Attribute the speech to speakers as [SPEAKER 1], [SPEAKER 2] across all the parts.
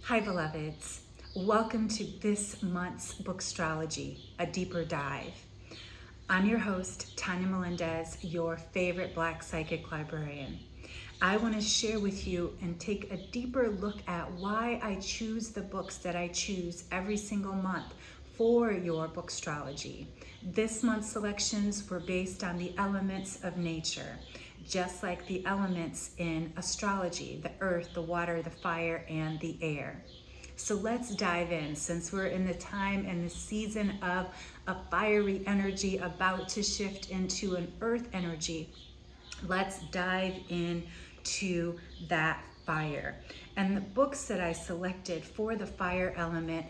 [SPEAKER 1] Hi beloveds, welcome to this month's Bookstrology, a deeper dive. I'm your host, Tanya Melendez, your favorite Black psychic librarian. I want to share with you and take a deeper look at why I choose the books that I choose every single month for your Bookstrology. This month's selections were based on the elements of nature, just like the elements in astrology, the earth, the water, the fire, and the air. So let's dive in, since we're in the time and the season of a fiery energy about to shift into an earth energy. Let's dive into that fire. And the books that I selected for the fire element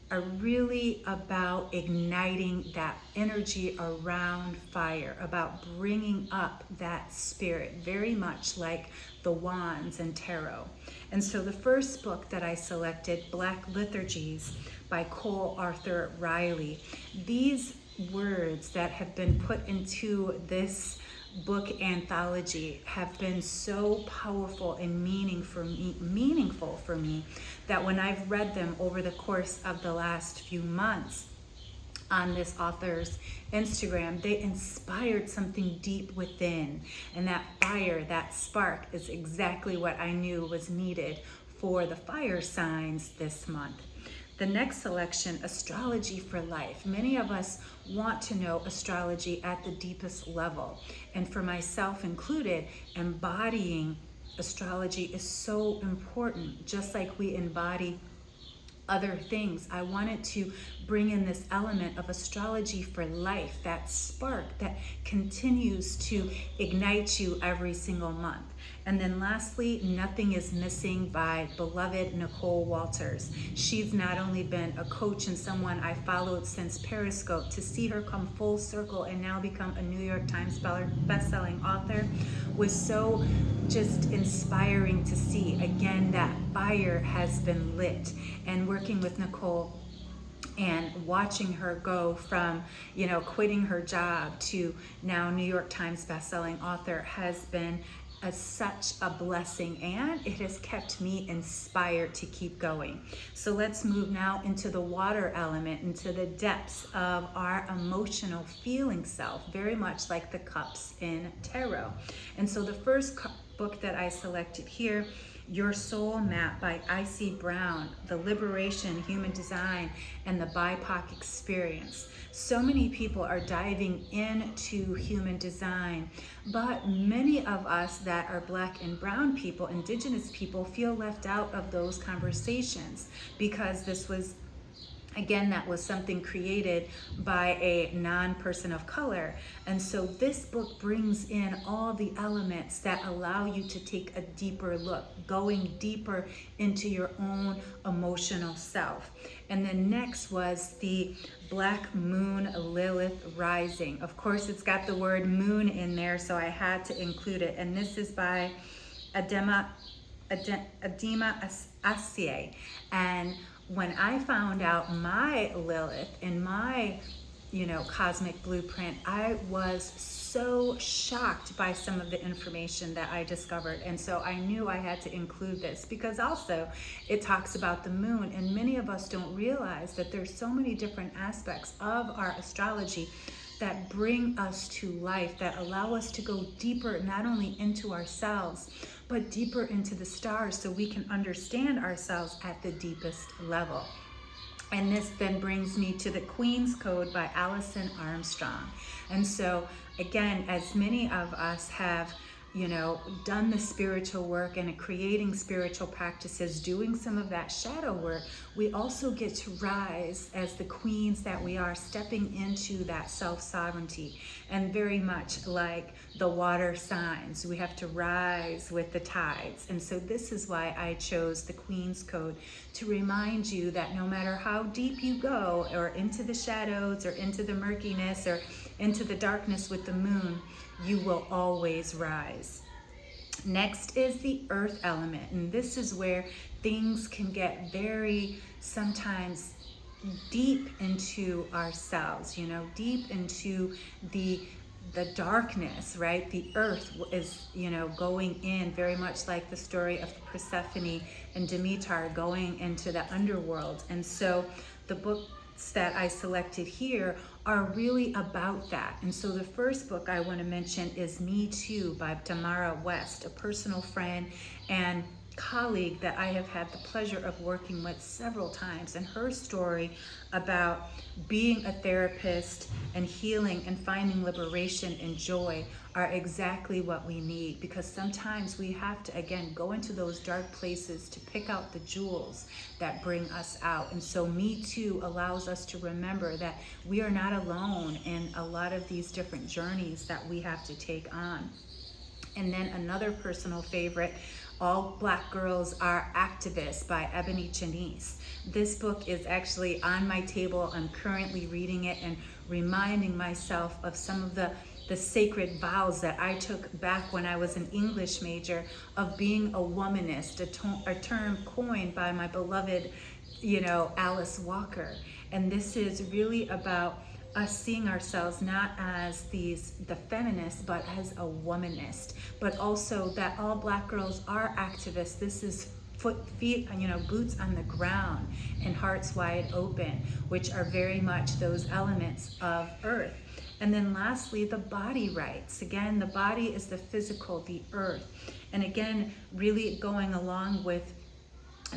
[SPEAKER 1] are really about igniting that energy around fire, about bringing up that spirit, very much like the wands and tarot. And so the first book that I selected, Black Liturgies by Cole Arthur Riley. These words that have been put into this book anthology have been so powerful and meaningful for me that when I've read them over the course of the last few months on this author's Instagram, they inspired something deep within. And that fire, that spark, is exactly what I knew was needed for the fire signs this month. The next selection, Astrology for Life. Many of us want to know astrology at the deepest level. And for myself included, embodying astrology is so important, just like we embody other things. I wanted to bring in this element of astrology for life, that spark that continues to ignite you every single month. And then lastly, Nothing is Missing by beloved Nicole Walters. She's not only been a coach and someone I followed since Periscope. To see her come full circle and now become a New York Times best-selling author was so just inspiring to see. Again, that fire has been lit. And working with Nicole and watching her go from, quitting her job to now New York Times best-selling author has been such a blessing, and it has kept me inspired to keep going. So let's move now into the water element, into the depths of our emotional feeling self, very much like the cups in tarot. And so the first book that I selected here, Your Soul Map by I.C. Brown, The Liberation, Human Design, and the BIPOC Experience. So many people are diving into human design, but many of us that are Black and brown people, indigenous people, feel left out of those conversations because this was, again, that was something created by a non-person of color. And so this book brings in all the elements that allow you to take a deeper look, going deeper into your own emotional self. And then next was the Black Moon Lilith Rising. Of course, it's got the word moon in there, so I had to include it. And this is by Adema Asier. And when I found out my Lilith in my, cosmic blueprint, I was so shocked by some of the information that I discovered. And so I knew I had to include this because also it talks about the moon, and many of us don't realize that there's so many different aspects of our astrology that bring us to life, that allow us to go deeper, not only into ourselves, but deeper into the stars so we can understand ourselves at the deepest level. And this then brings me to the Queen's Code by Alison Armstrong. And so again, as many of us have done the spiritual work and creating spiritual practices, doing some of that shadow work, we also get to rise as the queens that we are, stepping into that self-sovereignty. And very much like the water signs, we have to rise with the tides. And so this is why I chose the Queen's Code, to remind you that no matter how deep you go, or into the shadows, or into the murkiness, or into the darkness with the moon, you will always rise. Next is the earth element, and this is where things can get very, sometimes deep into ourselves, deep into the the darkness, right? The earth is, going in, very much like the story of Persephone and Demeter going into the underworld. And so the books that I selected here are really about that. And so the first book I want to mention is Me Too by Tamara West, a personal friend and colleague that I have had the pleasure of working with several times, and her story about being a therapist and healing and finding liberation and joy are exactly what we need, because sometimes we have to, again, go into those dark places to pick out the jewels that bring us out. And so Me Too allows us to remember that we are not alone in a lot of these different journeys that we have to take on. And then another personal favorite, All Black Girls Are Activists by Ebony Janice. This book is actually on my table. I'm currently reading it and reminding myself of some of the sacred vows that I took back when I was an English major of being a womanist, a term coined by my beloved, Alice Walker. And this is really about us seeing ourselves not as the feminists, but as a womanist, but also that all Black girls are activists. This is feet, boots on the ground and hearts wide open, which are very much those elements of earth. And then lastly, the body rights. Again, the body is the physical, the earth. And again, really going along with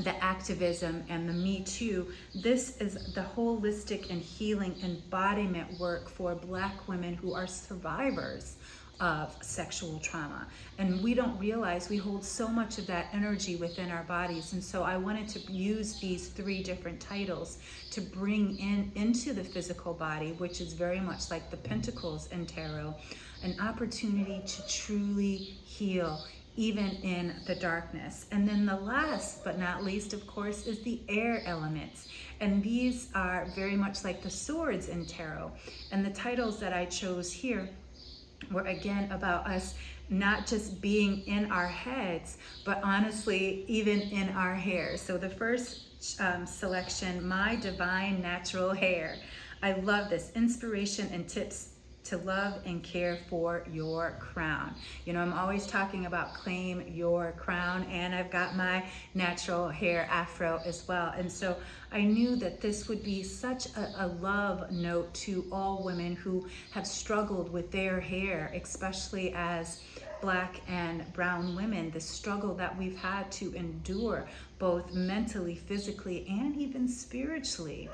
[SPEAKER 1] the activism and the Me Too, this is the holistic and healing embodiment work for Black women who are survivors of sexual trauma. And we don't realize we hold so much of that energy within our bodies. And so I wanted to use these 3 different titles to bring into the physical body, which is very much like the Pentacles in Tarot, an opportunity to truly heal even in the darkness. And then the last but not least, of course, is the air elements. And these are very much like the swords in tarot. And the titles that I chose here were again about us not just being in our heads, but honestly, even in our hair. So the first selection, My Divine Natural Hair. I love this. Inspiration and tips to love and care for your crown. I'm always talking about claim your crown, and I've got my natural hair afro as well. And so I knew that this would be such a love note to all women who have struggled with their hair, especially as Black and brown women, the struggle that we've had to endure both mentally, physically, and even spiritually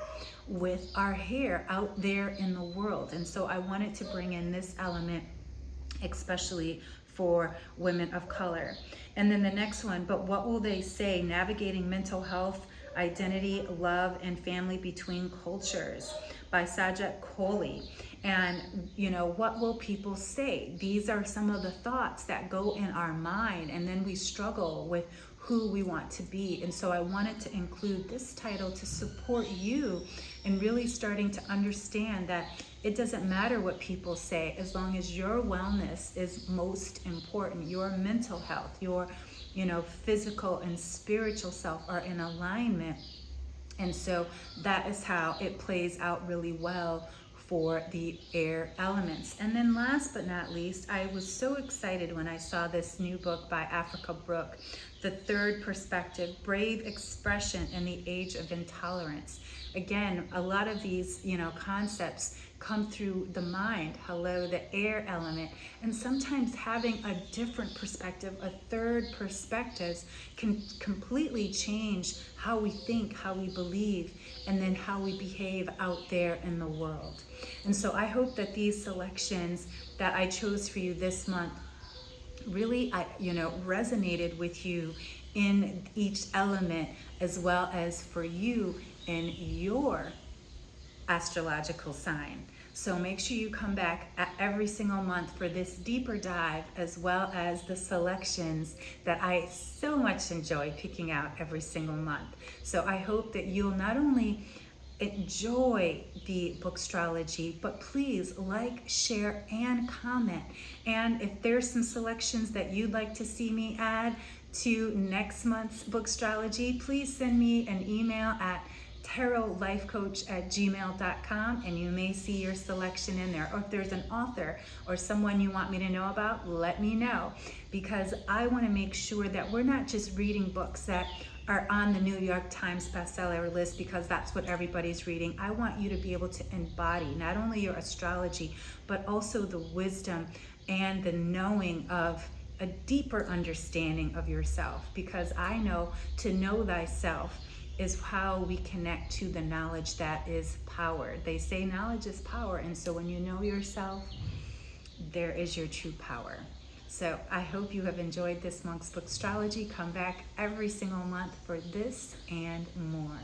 [SPEAKER 1] with our hair out there in the world. And so I wanted to bring in this element, especially for women of color. And then the next one, But What Will They Say? Navigating Mental Health, Identity, Love, and Family Between Cultures by Sajat Kohli. And, what will people say? These are some of the thoughts that go in our mind, and then we struggle with who we want to be. And so I wanted to include this title to support you in really starting to understand that it doesn't matter what people say, as long as your wellness is most important. Your mental health, your physical and spiritual self are in alignment. And so that is how it plays out really well for the air elements. And then last but not least, I was so excited when I saw this new book by Africa Brooke, The Third Perspective, Brave Expression in the Age of Intolerance. Again, a lot of these, concepts come through the mind, the air element, and sometimes having a different perspective, a third perspective, can completely change how we think, how we believe, and then how we behave out there in the world. And so I hope that these selections that I chose for you this month really, resonated with you in each element, as well as for you in your astrological sign. So make sure you come back every single month for this deeper dive, as well as the selections that I so much enjoy picking out every single month. So I hope that you'll not only enjoy the Bookstrology, but please like, share, and comment. And if there's some selections that you'd like to see me add to next month's Bookstrology, please send me an email at tarotlifecoach@gmail.com, and you may see your selection in there. Or if there's an author or someone you want me to know about, let me know, because I want to make sure that we're not just reading books that are on the New York Times bestseller list because that's what everybody's reading. I want you to be able to embody not only your astrology, but also the wisdom and the knowing of a deeper understanding of yourself, because I know to know thyself is how we connect to the knowledge that is power. They say knowledge is power, and so when you know yourself, there is your true power. So I hope you have enjoyed this month's Bookstrology. Come back every single month for this and more.